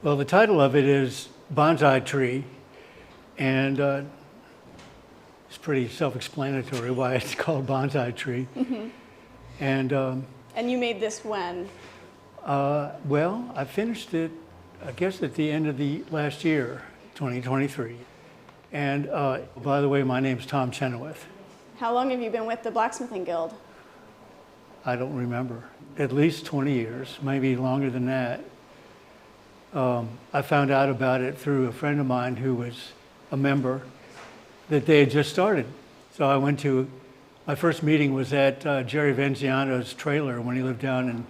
Well, the title of it is Bonsai Tree, and it's pretty self-explanatory why it's called Bonsai Tree. Mm-hmm. And you made this when? well, I finished it, I guess, at the end of the last year, 2023. And by the way, my name's Tom Chenoweth. How long have you been with the Blacksmithing Guild? I don't remember. At least 20 years, maybe longer than that. I found out about it through a friend of mine who was a member, that they had just started. So I went to, my first meeting was at Jerry Venziano's trailer when he lived down in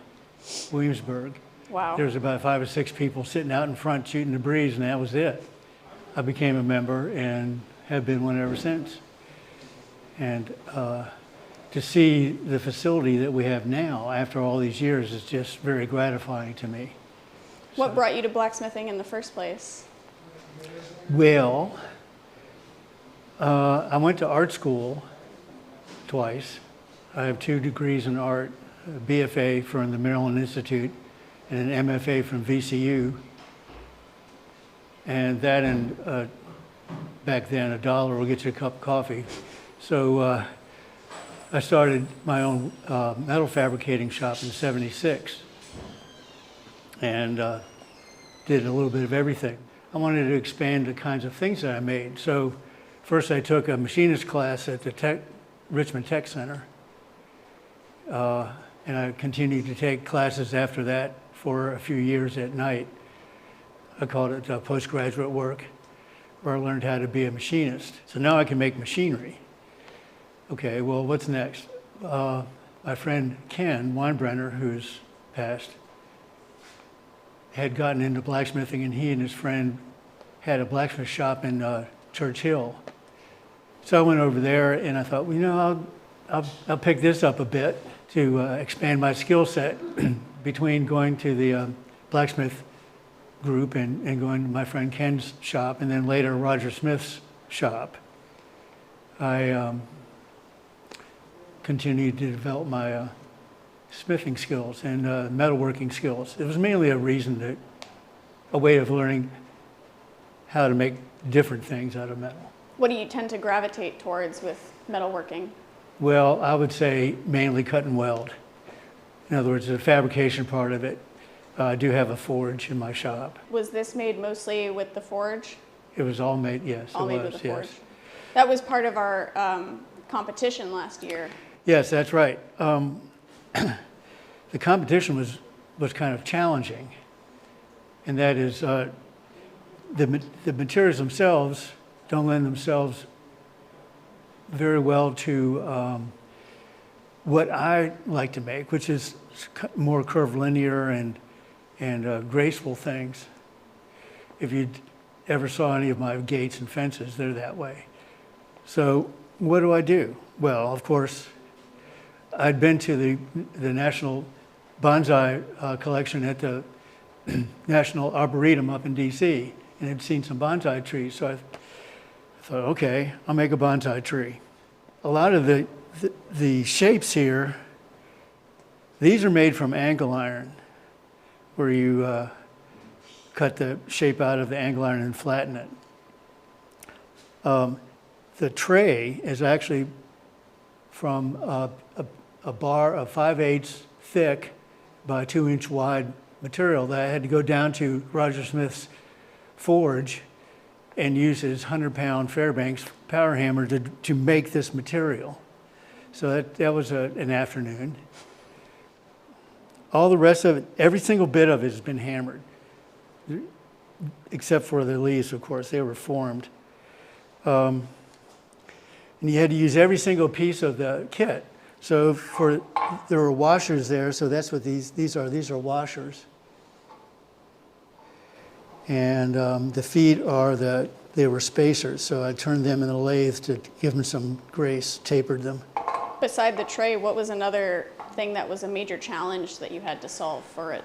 Williamsburg. Wow. There was about 5 or 6 people sitting out in front shooting the breeze, and that was it. I became a member and have been one ever since. And to see the facility that we have now after all these years is just very gratifying to me. What brought you to blacksmithing in the first place? Well, I went to art school twice. I have 2 degrees in art, a BFA from the Maryland Institute and an MFA from VCU. And that, and back then, $1 will get you a cup of coffee. So I started my own metal fabricating shop in '76. And did a little bit of everything. I wanted to expand the kinds of things that I made. So first I took a machinist class at the Richmond Tech Center. And I continued to take classes after that for a few years at night. I called it postgraduate work, where I learned how to be a machinist. So now I can make machinery. Okay, well, what's next? My friend Ken Weinbrenner, who's passed, had gotten into blacksmithing, and he and his friend had a blacksmith shop in Church Hill. So I went over there, and I thought, well, you know, I'll pick this up a bit to expand my skill set between going to the blacksmith group and going to my friend Ken's shop, and then later Roger Smith's shop. I continued to develop my smithing skills and metalworking skills. It was mainly a way of learning how to make different things out of metal. What do you tend to gravitate towards with metalworking? Well, I would say mainly cut and weld. In other words, the fabrication part of it. I do have a forge in my shop. Was this made mostly with the forge? It was all made, yes. All it made was, with the forge. yes. That was part of our competition last year. Yes, that's right. The competition was kind of challenging, and that is the materials themselves don't lend themselves very well to what I like to make, which is more curvilinear and graceful things. If you ever saw any of my gates and fences, they're that way. So what do? Well, of course, I'd been to the National Bonsai collection at the National Arboretum up in DC, and had seen some bonsai trees. So I thought, okay, I'll make a bonsai tree. A lot of the shapes here, these are made from angle iron, where you cut the shape out of the angle iron and flatten it. The tray is actually from a bar of 5/8 thick by 2-inch wide material that I had to go down to Roger Smith's forge and use his 100-pound Fairbanks power hammer to make this material. So that was an afternoon. All the rest of it, every single bit of it has been hammered, except for the leaves, of course. They were formed. And you had to use every single piece of the kit. So there were washers there, so that's what these are. These are washers. And the feet they were spacers, so I turned them in the lathe to give them some grace, tapered them. Beside the tray, what was another thing that was a major challenge that you had to solve for it?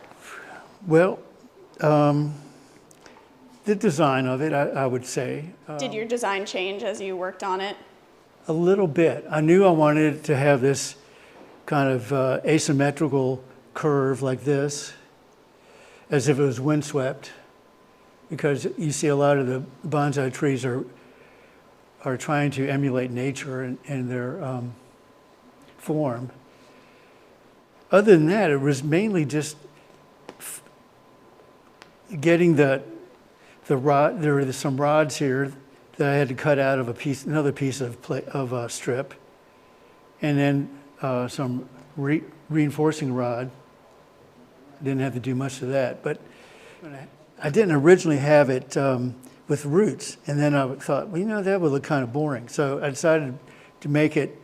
Well, the design of it, I would say. Did your design change as you worked on it? A little bit. I knew I wanted it to have this kind of asymmetrical curve like this, as if it was windswept. because you see a lot of the bonsai trees are trying to emulate nature in their form. Other than that, it was mainly just getting the rod. There were some rods here that I had to cut out of another piece of strip, and then some reinforcing rod. I didn't have to do much of that, but I didn't originally have it with roots, and then I thought, well, you know, that would look kind of boring. So I decided to make it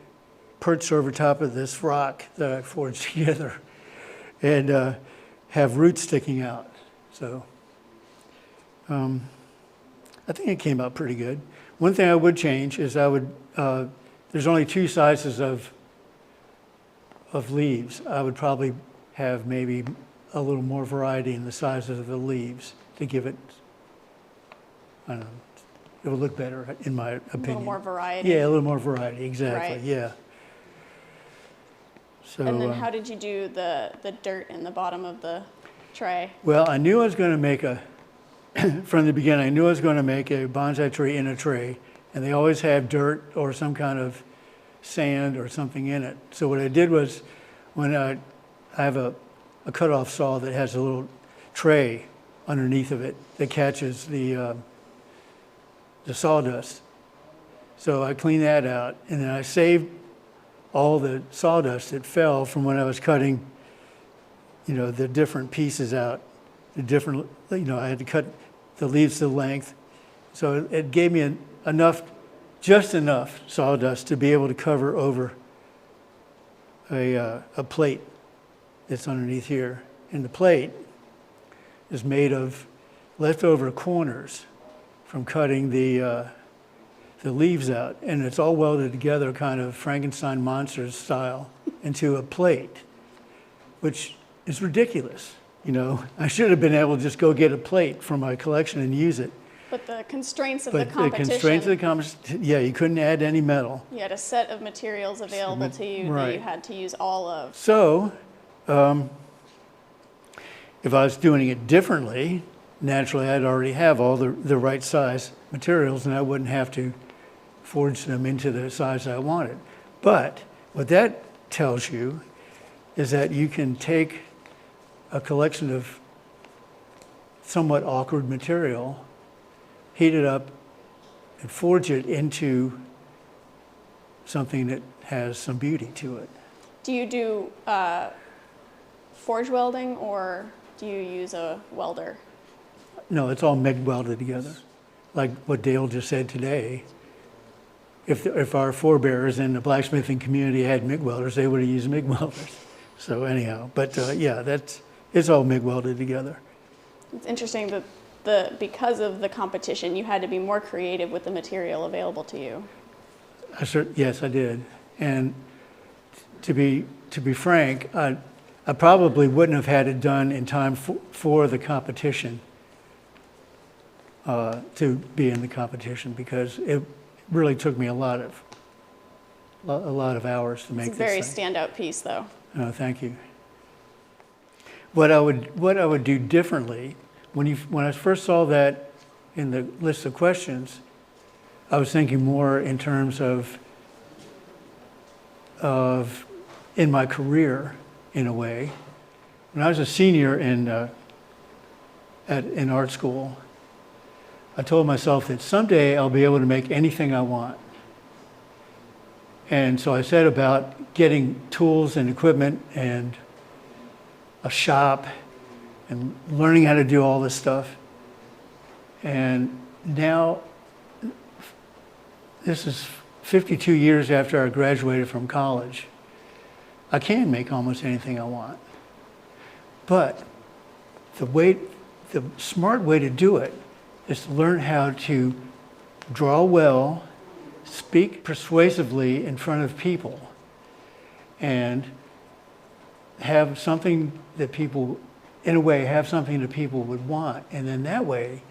perched over top of this rock that I forged together, and have roots sticking out. So I think it came out pretty good. One thing I would change is there's only 2 sizes of leaves. I would probably have maybe a little more variety in the sizes of the leaves to give it, I don't know, it would look better in my opinion. A little more variety. Yeah, a little more variety, exactly, Right. yeah. So, And then how did you do the dirt in the bottom of the tray? well, I knew I was going to make from the beginning, I knew I was going to make a bonsai tree in a tray, and they always have dirt or some kind of sand or something in it. So what I did was, when I have a cutoff saw that has a little tray underneath of it that catches the sawdust. So I cleaned that out, and then I saved all the sawdust that fell from when I was cutting, you know, the different pieces out. The different, you know, I had to cut the leaves to length. So it gave me just enough sawdust to be able to cover over a plate that's underneath here. And the plate is made of leftover corners from cutting the leaves out. And it's all welded together, kind of Frankenstein monsters style, into a plate, which is ridiculous. You know, I should have been able to just go get a plate from my collection and use it. But the constraints of the But competition. the constraints of the competition, yeah, you couldn't add any metal. You had a set of materials available to you that Right. you had to use all of. So, if I was doing it differently, naturally I'd already have all the right size materials, and I wouldn't have to forge them into the size I wanted. But what that tells you is that you can take a collection of somewhat awkward material, heat it up, and forge it into something that has some beauty to it. Do you do forge welding, or do you use a welder? No, it's all MIG welded together. Like what Dale just said today, if our forebears in the blacksmithing community had MIG welders, they would have used MIG welders. So anyhow, but yeah, it's all MIG welded together. It's interesting that because of the competition, you had to be more creative with the material available to you. Yes, I did. And to be frank, I probably wouldn't have had it done in time for the competition, to be in the competition, because it really took me a lot of hours to make It's a this very thing. standout piece, though. Oh, thank you. What I would do differently, when I first saw that in the list of questions, I was thinking more in terms of in my career, in a way. When I was a senior in art school, I told myself that someday I'll be able to make anything I want. And so I set about getting tools and equipment and a shop and learning how to do all this stuff. And now, this is 52 years after I graduated from college. I can make almost anything I want. But the smart way to do it is to learn how to draw well, speak persuasively in front of people, and have something that people, in a way, have something that people would want. And then that way,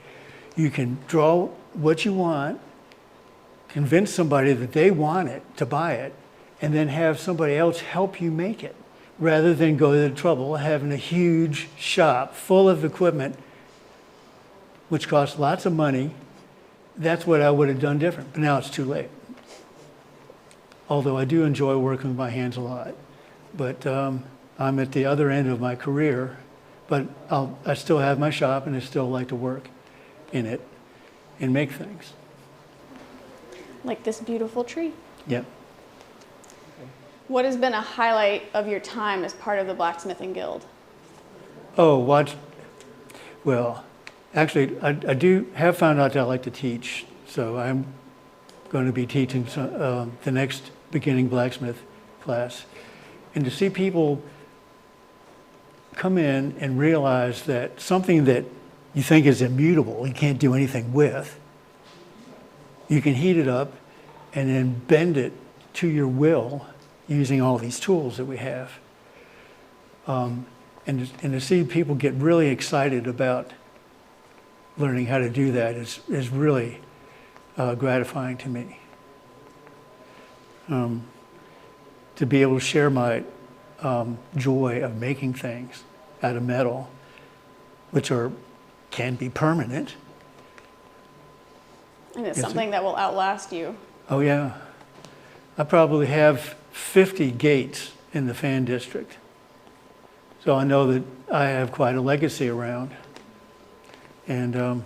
you can draw what you want, convince somebody that they want it, to buy it, and then have somebody else help you make it, rather than go to the trouble of having a huge shop full of equipment which costs lots of money, that's what I would have done different. But now it's too late. Although I do enjoy working with my hands a lot. But I'm at the other end of my career, but I still have my shop and I still like to work in it and make things. Like this beautiful tree. Yep. What has been a highlight of your time as part of the Blacksmithing Guild? Oh, well, actually, I do have found out that I like to teach, so I'm going to be teaching the next beginning blacksmith class. And to see people come in and realize that something that you think is immutable, you can't do anything with, you can heat it up and then bend it to your will using all these tools that we have. And to see people get really excited about learning how to do that is really gratifying to me. To be able to share my joy of making things out of metal, which can be permanent. And it's something that will outlast you. Oh yeah. I probably have 50 gates in the fan district. So I know that I have quite a legacy around. And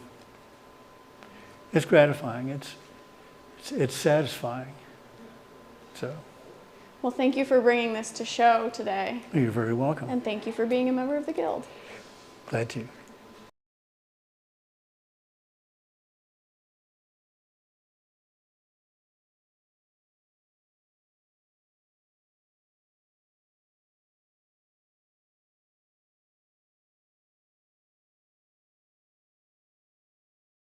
it's gratifying. It's satisfying. So. Well, thank you for bringing this to show today. You're very welcome. And thank you for being a member of the Guild. Glad to.